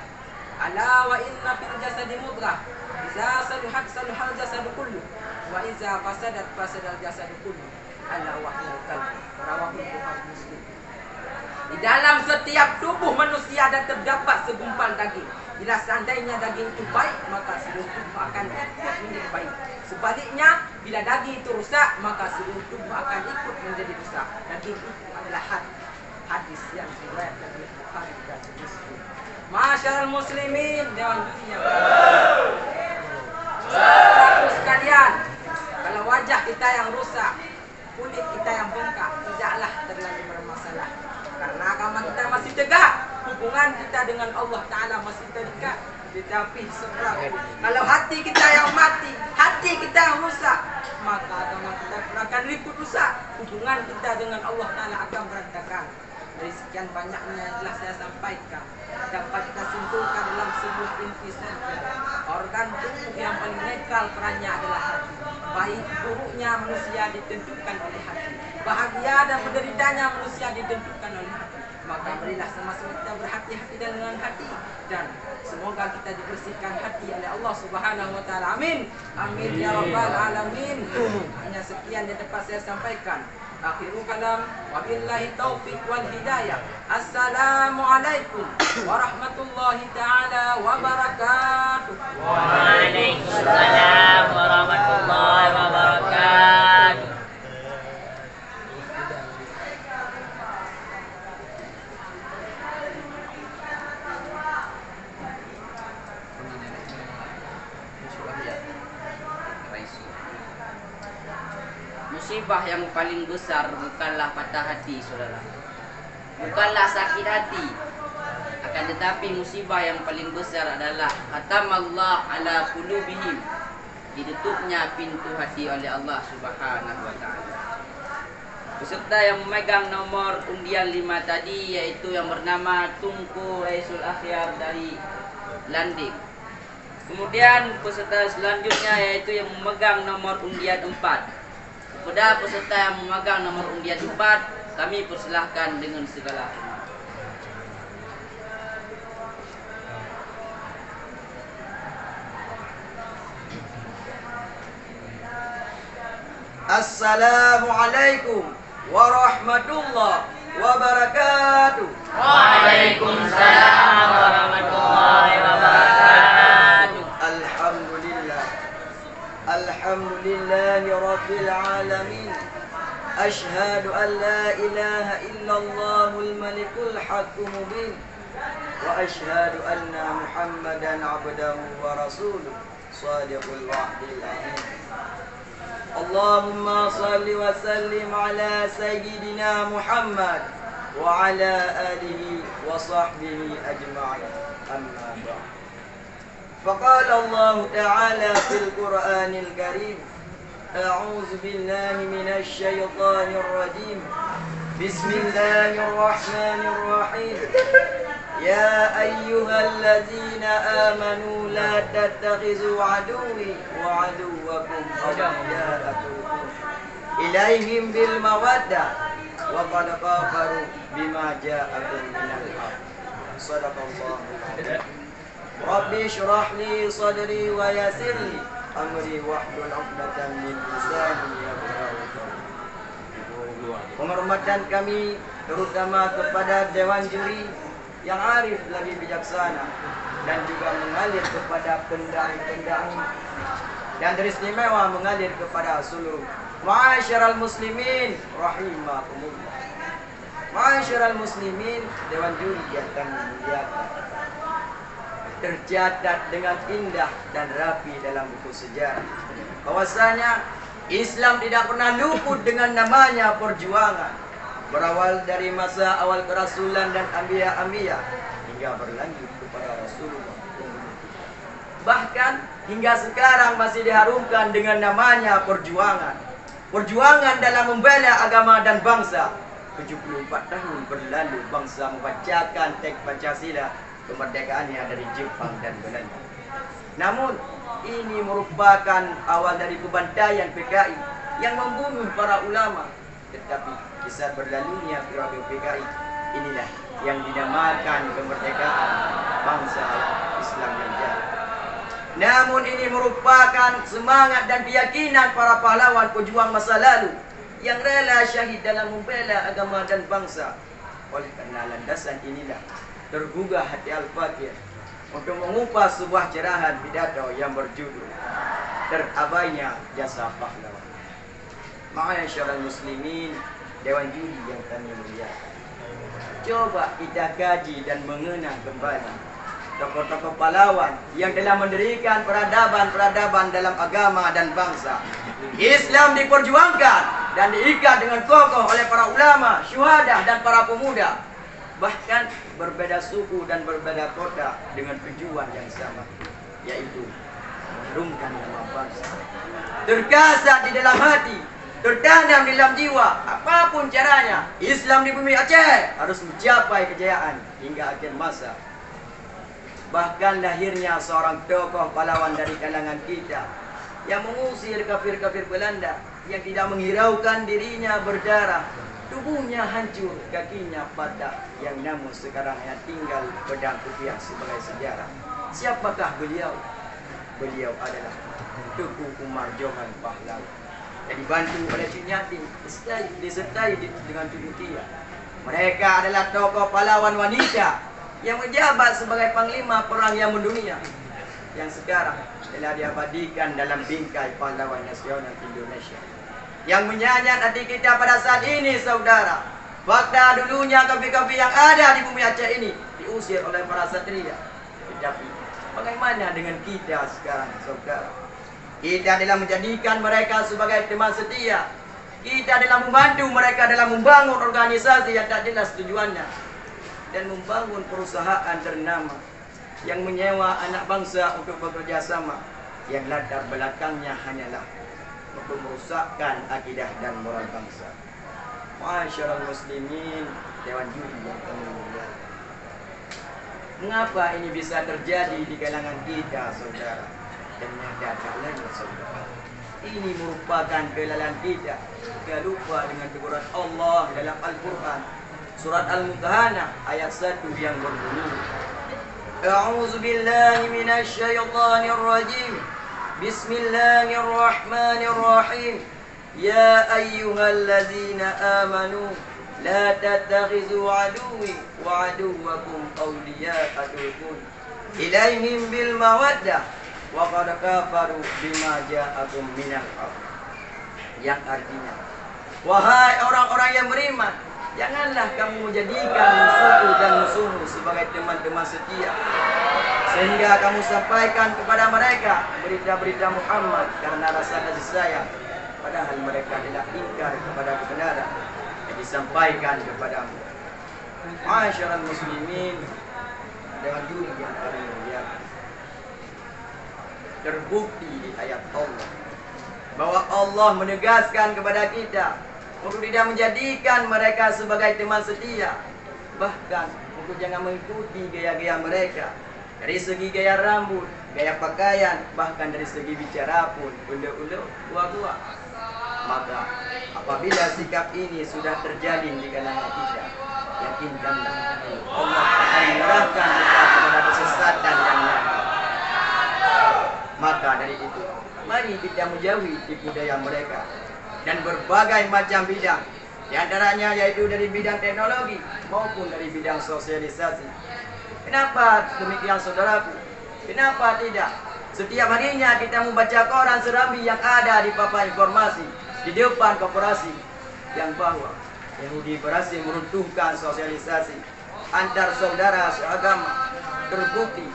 ala wa inna fil jasadi mudghah, idza saluhat saluhal jasadu kullu, wa idza fasadat fasadal jasadu kullu, ala wa hiya qalb. Rawahu Bukhari Muslim. Di dalam setiap tubuh manusia ada terdapat segumpal daging. Bila seandainya daging itu baik, maka seluruh tubuh akan ikut menjadi baik. Sebaliknya, bila daging itu rusak, maka seluruh tubuh akan ikut menjadi rusak. Daging itu adalah hati. Hadis yang diriwayatkan oleh Bukhari dan Muslim. Masyaallah muslimin, dewan dunia. Saudaraku sekalian, kalau wajah kita yang rusak, kulit kita yang bengkak, tidaklah terlalu bermasalah. Karena agama kita masih tegak, hubungan kita dengan Allah Ta'ala masih terikat. Tetapi saudaraku, kalau hati kita yang mati, hati kita yang rusak, maka agama kita akan ribut rusak. Hubungan kita dengan Allah Ta'ala akan berantakan. Dari sekian banyaknya yang telah saya sampaikan, dapat kita simpulkan dalam sebuah inti saja. Organ tubuh yang paling netral perannya adalah hati. Baik buruknya manusia ditentukan oleh hati. Bahagia dan menderitanya manusia ditentukan oleh hati. Maka marilah sama-sama kita berhati-hati dengan hati, dan semoga kita dibersihkan hati oleh Allah Subhanahu wa taala. Amin. Amin ya rabbal alamin. Hanya sekian yang dapat saya sampaikan. Akhirul kalam, wabillahi taufiq wal hidayah. Assalamualaikum warahmatullahi taala wabarakatuh. Waalaikumsalam warahmatullahi wabarakatuh. Musibah yang paling besar bukanlah patah hati, saudara. Bukanlah sakit hati. Akan tetapi musibah yang paling besar adalah khatamallah ala qulubihim. Ditutupnya pintu hati oleh Allah Subhanahu wa taala. Peserta yang memegang nomor undian 5 tadi yaitu yang bernama Tunku Raisul Akhyar dari Landik. Kemudian peserta selanjutnya yaitu yang memegang nomor undian 4. Kepada peserta yang memegang nomor undian 4, kami persilahkan dengan segala hormat. Assalamualaikum warahmatullahi wabarakatuh. Waalaikumsalam warahmatullahi wabarakatuh. Alhamdulillah. لله الحمد لله رب العالمين أشهد أن لا إله إلا الله الملك الحق مبين وأشهد أن محمدا عبده ورسوله صادق الوعد الأمين اللهم صل وسلم على سيدنا محمد وعلى آله وصحبه أجمعين أما بعد فقال الله تعالى في القرآن الكريم أعوذ بالله من الشيطان الرجيم بسم الله الرحمن الرحيم يا أيها الذين آمنوا لا تتخذوا عدوي وعدوكم أولياء تلقون إليهم بالمودة وقد كفروا بما جاءكم من الحق صدق الله العظيم ربي اشرح لي صدري ويسر لي أمري واحلل عقدة من لساني يفقهوا قولي. Penghormatan kami terutama kepada Dewan Juri yang arif lagi bijaksana dan juga mengalir kepada pendai-pendai dan teristimewa mengalir kepada seluruh ma'asyiral muslimin rahimakumullah. Ma'asyiral muslimin, Dewan Juri yang kami muliakan, tercatat dengan indah dan rapi dalam buku sejarah bahwasanya Islam tidak pernah luput dengan namanya perjuangan, berawal dari masa awal kerasulan dan anbiya-anbiya hingga berlanjut kepada Rasulullah. Bahkan hingga sekarang masih diharumkan dengan namanya perjuangan. Perjuangan dalam membela agama dan bangsa. 74 tahun berlalu bangsa membacakan teks Pancasila kemerdekaannya dari Jepang dan Belanda. Namun ini merupakan awal dari pembantaian PKI yang membunuh para ulama. Tetapi kisah berlalunya periode PKI inilah yang dinamakan kemerdekaan bangsa Islam yang jaya. Namun ini merupakan semangat dan keyakinan para pahlawan pejuang masa lalu yang rela syahid dalam membela agama dan bangsa. Oleh karena landasan inilah tergugah hati Al-Fakir untuk mengupas sebuah cerahan pidato yang berjudul Terabainya Jasa Pahlawan. Ma'asyiral muslimin, Dewan Juri yang kami muliakan, coba kita kaji dan mengenang kembali tokoh-tokoh pahlawan yang telah mendirikan peradaban-peradaban dalam agama dan bangsa. Islam diperjuangkan dan diikat dengan kokoh oleh para ulama, syuhada dan para pemuda. Bahkan berbeda suku dan berbeda kota dengan tujuan yang sama, yaitu mengharumkan nama bangsa. Terkasar di dalam hati, tertanam di dalam jiwa, apapun caranya, Islam di bumi Aceh harus mencapai kejayaan hingga akhir masa. Bahkan lahirnya seorang tokoh pahlawan dari kalangan kita yang mengusir kafir-kafir Belanda yang tidak menghiraukan dirinya berdarah. Tubuhnya hancur, kakinya patah, yang namun sekarang hanya tinggal pedang kupiah sebagai sejarah. Siapakah beliau? Beliau adalah Tuku Umar Johan Pahlawan yang dibantu oleh Cik Nyatim, disertai dengan Tuku Tia. Mereka adalah tokoh pahlawan wanita yang menjabat sebagai panglima perang yang mendunia, yang sekarang telah diabadikan dalam bingkai pahlawan nasional Indonesia. Yang menyayat hati kita pada saat ini, saudara, fakta dulunya kafir-kafir yang ada di bumi Aceh ini diusir oleh para satria. Tetapi bagaimana dengan kita sekarang, saudara? Kita adalah menjadikan mereka sebagai teman setia. Kita adalah membantu mereka dalam membangun organisasi yang tak jelas tujuannya dan membangun perusahaan ternama yang menyewa anak bangsa untuk bekerja sama, yang latar belakangnya hanyalah untuk merusakkan akidah dan moral bangsa. Ma'asyiral muslimin, Dewan Juri yang kami muliakan, mengapa ini bisa terjadi di kalangan kita, saudara? Ternyata tak lain, saudara, ini merupakan kelalaian kita. Kita lupa dengan teguran Allah dalam Al-Quran, surat Al-Mumtahanah ayat 1 yang berbunyi, A'udzu billahi minasy syaithanir rajim. Bismillahirrahmanirrahim. Ya ayyuhalladzina amanu la tattakhidhu aduwwi wa aduwwakum awliya'a tulqun ilaihim bil mawaddah wa qad kafaru bima ja'akum minal haq. Yang artinya, wahai orang-orang yang beriman, janganlah kamu menjadikan musuhku dan musuhmu sebagai teman-teman setia, sehingga kamu sampaikan kepada mereka berita-berita Muhammad karena rasa kasih sayang, padahal mereka tidak ingkar kepada kebenaran yang disampaikan kepadamu. Ma'asyiral muslimin, dengan juri yang kami muliakan, terbukti di ayat Allah bahwa Allah menegaskan kepada kita untuk tidak menjadikan mereka sebagai teman setia, bahkan untuk jangan mengikuti gaya-gaya mereka dari segi gaya rambut, gaya pakaian, bahkan dari segi bicara pun ulu-ulu, gua-gua. Maka apabila sikap ini sudah terjalin di kalangan kita, yakinkanlah Allah akan mengarahkan kita kepada kesesatan yang nyata. Maka dari itu, mari kita menjauhi tipu daya mereka dan berbagai macam bidang, di antaranya yaitu dari bidang teknologi maupun dari bidang sosialisasi. Kenapa demikian saudaraku? Kenapa tidak setiap harinya kita membaca koran serambi yang ada di papan informasi di depan korporasi yang bahwa Yahudi berhasil meruntuhkan sosialisasi antar saudara seagama. Terbukti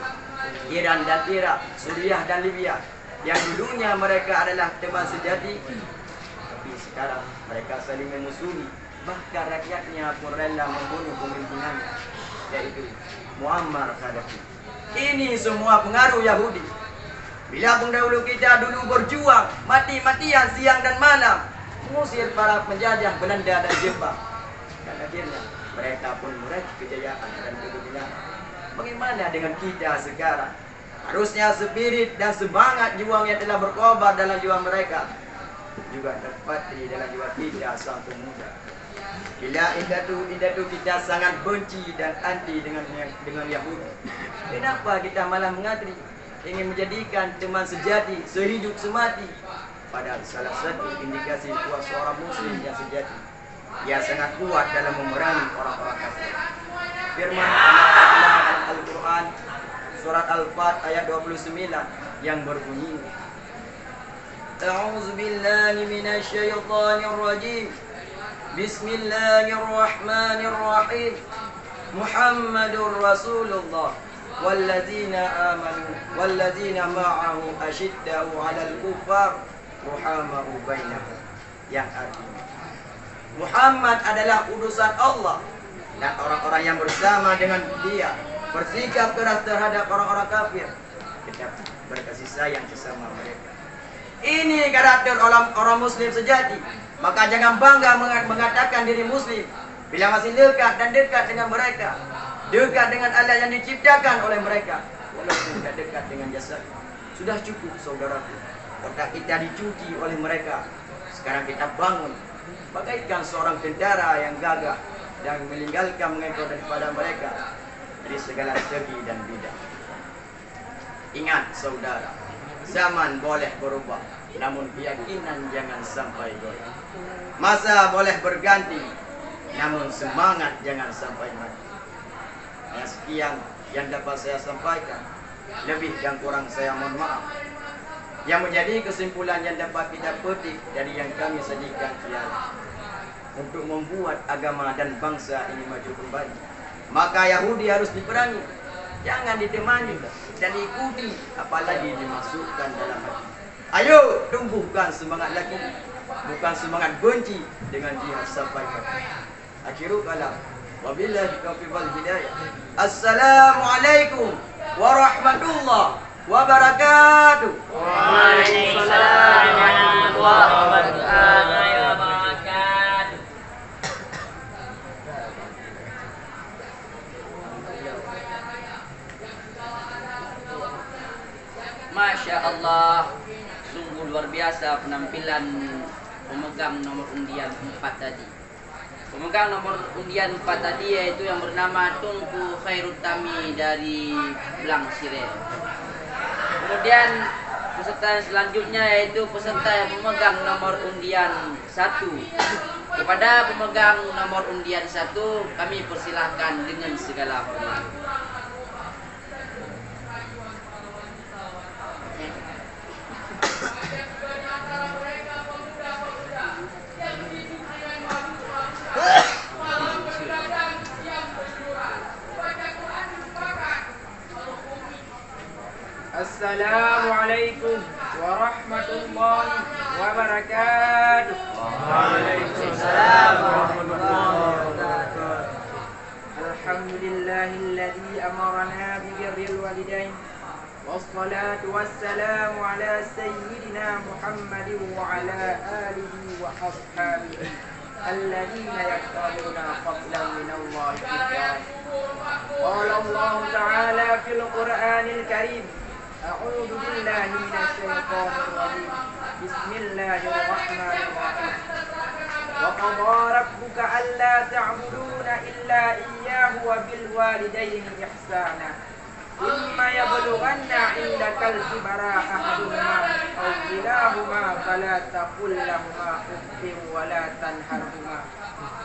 Iran dan Irak, Suriah dan Libya yang dulunya mereka adalah teman sejati, tapi sekarang mereka saling memusuhi. Bahkan rakyatnya pun rela membunuh pemimpinannya, yaitu Muammar Gaddafi. Ini semua pengaruh Yahudi. Bila pendahulu kita dulu berjuang mati-matian siang dan malam mengusir para penjajah Belanda dan Jepang, dan akhirnya mereka pun meraih kejayaan dan kegunaan. Bagaimana dengan kita sekarang? Harusnya spirit dan semangat juang yang telah berkobar dalam jiwa mereka juga terpatri dalam jiwa kita sang pemuda. Bila idatu kita sangat benci dan anti dengan Yahudi, kenapa kita malah mengatri ingin menjadikan teman sejati sehidup semati? Padahal salah satu indikasi kuat seorang muslim yang sejati, ia sangat kuat dalam memerangi orang-orang kafir. Firman Allah dalam Al-Quran surat Al-Fat ayat 29 yang berbunyi, A'udzu billahi minasy syaithanir rajim. Bismillahirrahmanirrahim. Muhammadur Rasulullah walladzina amanu walladzina ma'ahu asyiddau 'alal kuffar ruhamau bainahum. Yang artinya, Muhammad adalah utusan Allah dan orang-orang yang bersama dengan dia bersikap keras terhadap orang-orang kafir, tetapi berkasih sayang sesama mereka. Ini karakter orang muslim sejati. Maka jangan bangga mengatakan diri muslim bila masih dekat dengan mereka, dekat dengan Allah yang diciptakan oleh mereka, walaupun tidak dekat dengan jasad. Sudah cukup saudaraku, otak kita dicuci oleh mereka. Sekarang kita bangun bagaikan seorang tentara yang gagah dan meninggalkan mengekor daripada mereka dari segala segi dan bidang. Ingat saudara, zaman boleh berubah, namun keyakinan jangan sampai goyah. Masa boleh berganti, namun semangat jangan sampai mati. Sekian yang dapat saya sampaikan. Lebih dan kurang saya mohon maaf. Yang menjadi kesimpulan yang dapat kita petik dari yang kami sajikan ialah untuk membuat agama dan bangsa ini maju kembali, maka Yahudi harus diperangi, jangan ditemani dan diikuti, apalagi dimasukkan dalam hati. Ayo tumbuhkan semangat lagi, bukan semangat benci dengan jihad sampai mati. Akhirul kalam, wabillahi taufiq wal hidayah. Assalamualaikum warahmatullahi wabarakatuh. Waalaikumsalam warahmatullahi wabarakatuh. Masya Allah, sungguh luar biasa penampilan pemegang nomor undian 4 tadi. Pemegang nomor undian 4 tadi yaitu yang bernama Tunku Khairutami dari Blang Sireh. Kemudian peserta yang selanjutnya yaitu peserta yang memegang nomor undian 1. Kepada pemegang nomor undian 1 kami persilahkan dengan segala hormat. Assalamualaikum warahmatullahi wabarakatuh. Waalaikumsalam warahmatullahi wabarakatuh. Alhamdulillahilladzi amarna bibirril walidain wassalatu wassalamu ala sayyidina Muhammadin wa ala alihi wa ashabihi alladzina yaquluna fadlan minallahi fid-dar. Qala Allah ta'ala fil Qur'anil Karim. A'udzu billahi minasyaitonir rajim. Bismillahirrahmanirrahim. Wa qadha rabbuka alla ta'buduna illa iyyahu wa bil walidayni ihsana. Imma yablughanna 'indakal kibara ahaduhuma aw kilahuma fala taqul lahumā uffin wa la tanharhumā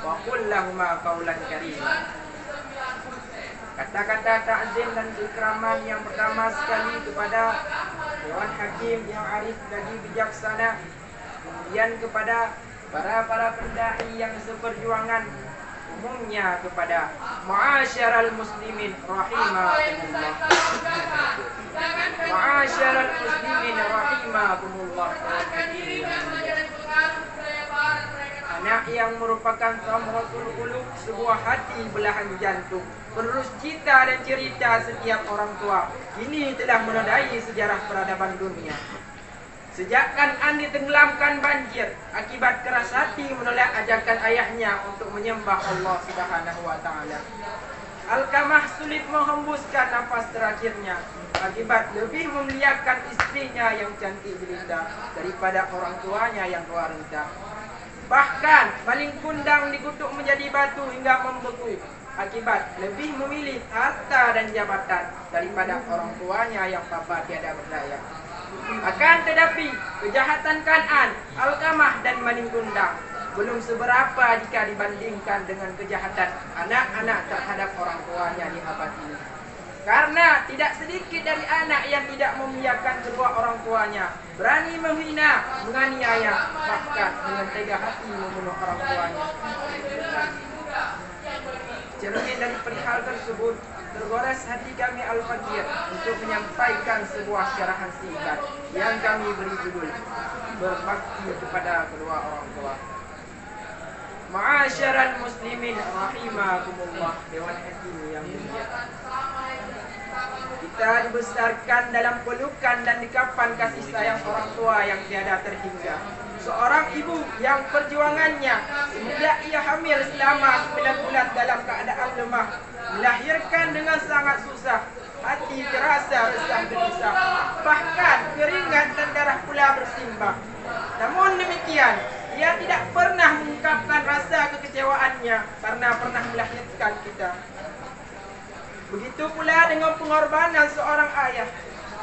wa qul lahumā qawlan karīmā. Kata-kata ta'zim dan ikraman yang pertama sekali kepada Dewan Hakim yang arif lagi bijaksana, kemudian kepada para pendai yang seperjuangan, umumnya kepada ma'asyaral muslimin rahimakumullah. Ma'asyaral muslimin rahimakumullah. Anak yang merupakan samratul qulub, sebuah hati belahan jantung, penerus cita dan cerita setiap orang tua, ini telah menodai sejarah peradaban dunia. Sejak Kan'an ditenggelamkan banjir akibat keras hati menolak ajakan ayahnya untuk menyembah Allah Subhanahu wa taala. Alkamah sulit menghembuskan nafas terakhirnya akibat lebih memuliakan istrinya yang cantik jelita daripada orang tuanya yang tua renta. Bahkan maling kundang dikutuk menjadi batu hingga membeku akibat lebih memilih harta dan jabatan daripada orang tuanya yang papa tiada berdaya. Akan tetapi kejahatan Kan'an, Alkamah dan maling kundang belum seberapa jika dibandingkan dengan kejahatan anak-anak terhadap orang tuanya di abad ini. Karena tidak sedikit dari anak yang tidak memuliakan kedua orang tuanya, berani menghina, menganiaya, bahkan dengan tega hati membunuh orang tuanya. Cermin dari perihal tersebut, tergores hati kami Al-Fakir untuk menyampaikan sebuah syarahan singkat yang kami beri judul Berbakti kepada kedua orang tua. Ma'asyaral muslimin rahimakumullah, Dewan Hakim yang mulia. Kita dibesarkan dalam pelukan dan dekapan kasih sayang orang tua yang tiada terhingga. Seorang ibu yang perjuangannya semenjak ia hamil selama 9 bulan dalam keadaan lemah, melahirkan dengan sangat susah, hati terasa resah gelisah, bahkan keringat dan darah pula bersimbah. Namun demikian, ia tidak pernah mengungkapkan rasa kekecewaannya karena pernah melahirkan kita. Begitu pula dengan pengorbanan seorang ayah,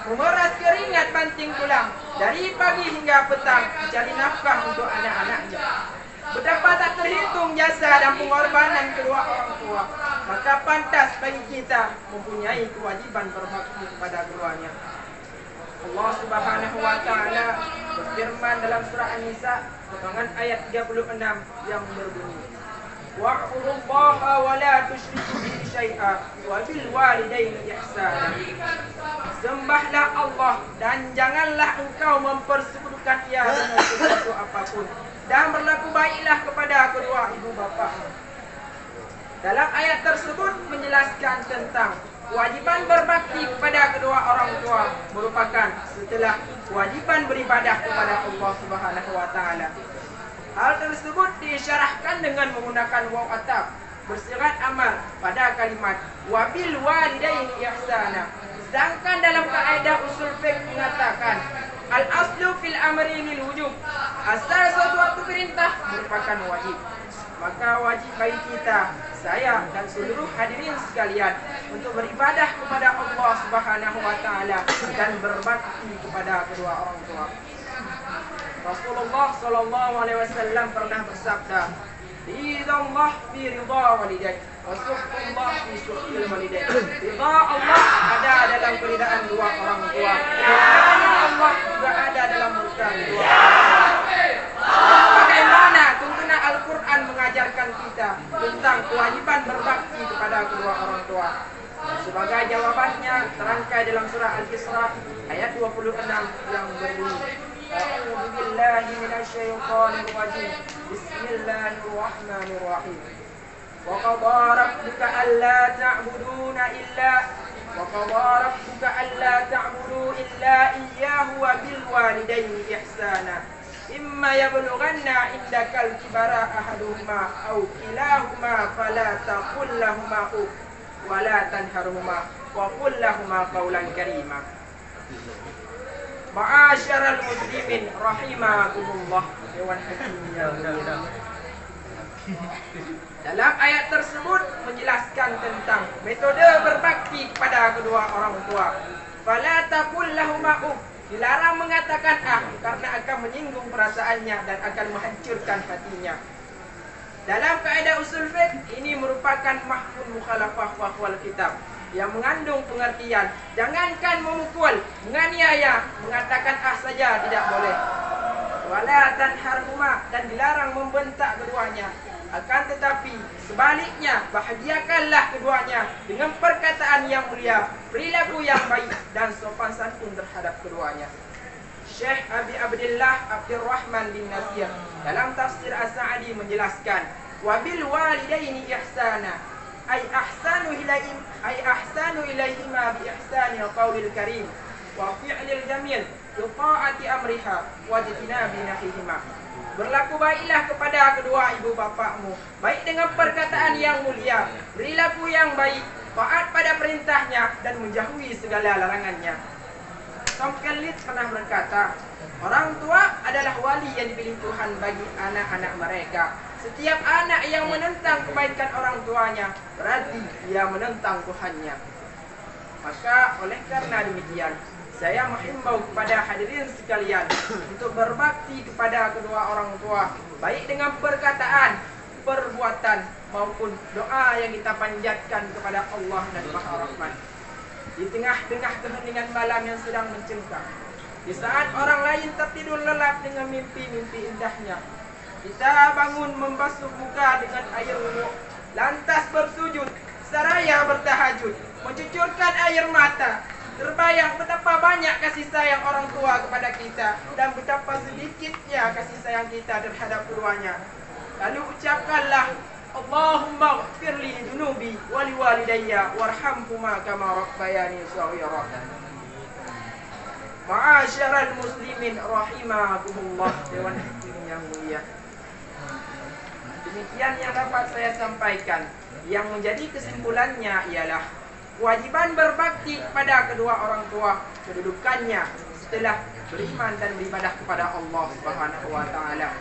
memeras keringat banting tulang dari pagi hingga petang mencari nafkah untuk anak-anaknya. Betapa tak terhitung jasa dan pengorbanan kedua orang tua, maka pantas bagi kita mempunyai kewajiban berbakti kepada keduanya. Allah Subhanahu wa taala berfirman dalam surah An-Nisa potongan ayat 36 yang berbunyi, wa'budullaha wa la tusyriku bihi syai'a wa bil walidayni ihsana. Sembahlah Allah dan janganlah engkau mempersekutukan Ia dengan sesuatu apapun, dan berlaku baiklah kepada kedua ibu bapa. Dalam ayat tersebut menjelaskan tentang kewajiban berbakti kepada kedua orang tua merupakan setelah kewajiban beribadah kepada Allah Subhanahu wa taala. Hal tersebut diisyarahkan dengan menggunakan waw ataf bersirat amar pada kalimat wabil walidaini ihsana. Sedangkan dalam kaedah usul fiqh mengatakan al-aslu fil amri lil wujub. Asal suatu perintah merupakan wajib. Maka wajib bagi kita, saya dan seluruh hadirin sekalian untuk beribadah kepada Allah Subhanahu wa taala dan berbakti kepada kedua orang tua. Rasulullah sallallahu alaihi wasallam pernah bersabda, "Ridallah fi ridha walidain, wa sukhullah fi sukhil walidain." Ridha Allah ada dalam keridaan dua orang tua. Murka Allah juga ada dalam murka dua orang tua. Bagaimana tuntunan Al-Quran mengajarkan kita tentang kewajiban berbakti kepada kedua orang tua? Sebagai jawabannya terangkai dalam surah Al-Isra ayat 26 yang berbunyi A'udzu billahi minasyaitonir rajim. Bismillahirrahmanirrahim. Wa qadara rabbuka alla ta'buduna illa iyyahu wa bil walidayni ihsana. Imma yablughanna indakal kibara ahaduhuma aw kilahuma fala taqul lahumā uff wa la tanharhumā wa qul lahumā qawlan karīmā. Ma'asyiral muslimin rahimakumullah. Dewan Hakim yang mulia. Dalam ayat tersebut menjelaskan tentang metode berbakti kepada kedua orang tua. Fala taqul lahumā uff. Dilarang mengatakan karena akan menyinggung perasaannya dan akan menghancurkan hatinya. Dalam kaidah usul fiqh ini merupakan mahfuz mukhalafah wal kitab yang mengandung pengertian jangankan memukul, menganiaya, mengatakan saja tidak boleh. Wala tanharhuma, dan dilarang membentak keduanya. Akan tetapi sebaliknya bahagiakanlah keduanya dengan perkataan yang mulia, perilaku yang baik dan sopan santun terhadap keduanya. Syekh Abi Abdullah Abdurrahman bin Nasir dalam tafsir As-Sa'di menjelaskan wabil walidaini ihsana ay ahsanu ilaihima bi ihsani qaulil karim wa fi'lil jamil bi ta'ati amriha wa jitinabi nahihima. Berlaku baiklah kepada kedua ibu bapakmu, baik dengan perkataan yang mulia, perilaku yang baik, taat pada perintahnya dan menjauhi segala larangannya. Tom Khalid pernah berkata, orang tua adalah wali yang dipilih Tuhan bagi anak-anak mereka. Setiap anak yang menentang kebaikan orang tuanya berarti dia menentang Tuhannya. Maka oleh karena demikian, saya menghimbau kepada hadirin sekalian untuk berbakti kepada kedua orang tua, baik dengan perkataan, perbuatan maupun doa yang kita panjatkan kepada Allah dan Maha Rahman. Di tengah-tengah keheningan malam yang sedang mencengkam, di saat orang lain tertidur lelap dengan mimpi-mimpi indahnya, kita bangun membasuh muka dengan air wudu, lantas bersujud seraya bertahajud, mencucurkan air mata. Terbayang betapa banyak kasih sayang orang tua kepada kita dan betapa sedikitnya kasih sayang kita terhadap keduanya. Lalu ucapkanlah, Allahumma ghfirli dunubi wali walidayya warhamhuma kama rabbayani shaghira. Ma'asyiral muslimin rahimakumullah. Dewan Hakim yang mulia. Demikian yang dapat saya sampaikan. Yang menjadi kesimpulannya ialah kewajiban berbakti kepada kedua orang tua, kedudukannya setelah beriman dan beribadah kepada Allah Subhanahu wa taala.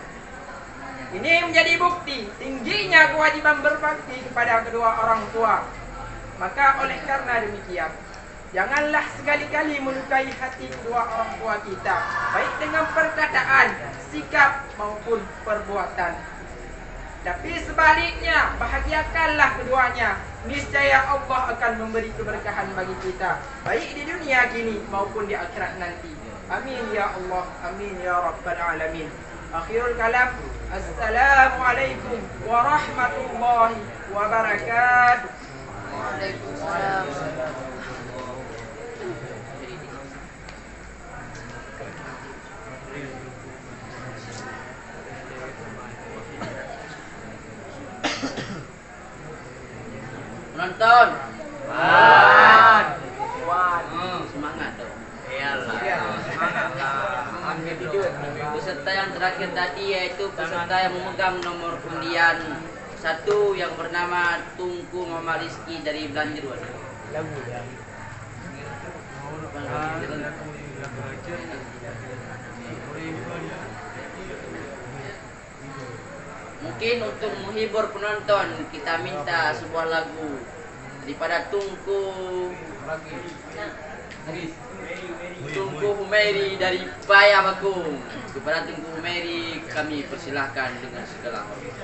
Ini menjadi bukti tingginya kewajiban berbakti kepada kedua orang tua. Maka oleh karena demikian, janganlah sekali-kali melukai hati kedua orang tua kita, baik dengan perkataan, sikap maupun perbuatan. Tapi sebaliknya, bahagiakanlah keduanya. Niscaya Allah akan memberi keberkahan bagi kita, baik di dunia kini maupun di akhirat nanti. Amin ya Allah, amin ya Rabbal Alamin. Akhirul kalam, Assalamualaikum warahmatullahi wabarakatuh. Waalaikumsalam. Penonton, semangat dong. Iyalah. Peserta yang terakhir tadi yaitu peserta yang memegang nomor undian 1 yang bernama Tunku Mama Rizky dari Belanjeruan. Mungkin untuk menghibur penonton kita minta sebuah lagu daripada Tunku Humairi dari Paya Bakung. Kepada Tunku Humairi kami persilahkan dengan segala hormat.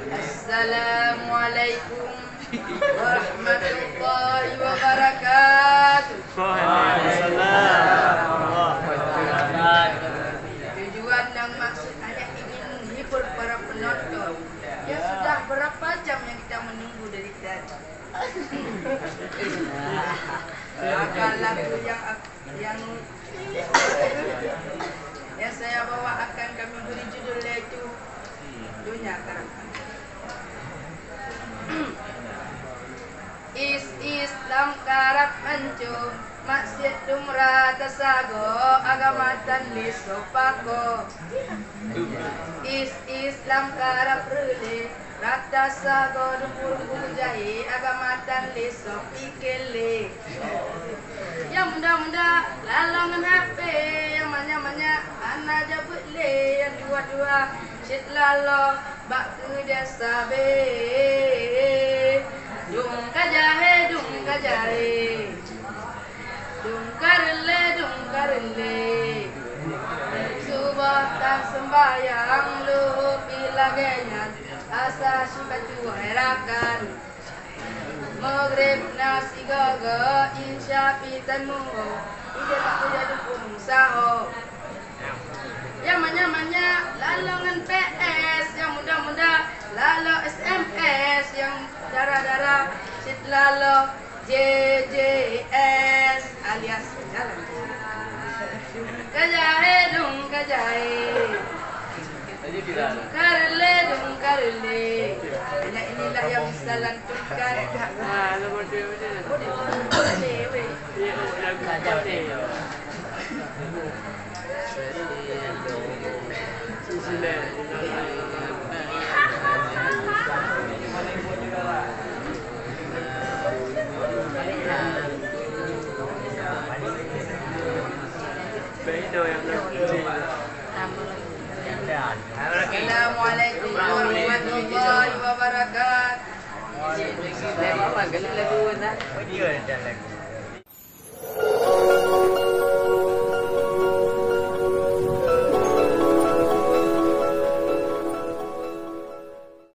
Assalamualaikum warahmatullahi wabarakatuh. Tujuan dan maksud ayat ingin menghibur para penonton menunggu dari tadi. Maka lagu yang saya bawa akan kami beri judul yaitu Dunia Karangan. Islam karap mancu masjid dumra tasago agama tan lisopako. Islam karap rele rata sago dupur bujai agama tan lisopikele. Yang muda-muda lalongan HP, yang manya-manya anak jabut le, yang dua-dua sit lalo bak desa be. Dung kajahe dung karle subah tak sembayang lu bilagenya asa syukatu herakan maghrib nasi gaga insya pitan mu ide tak jadi pun saho yang manya-manya lalongan PS, yang muda-muda lalo SMS, yang darah-darah sit lalo JJS alias jalan. Kajahe dung kajahe, dung karle. Hanya inilah yang bisa lantunkan. Assalamualaikum warahmatullahi wabarakatuh.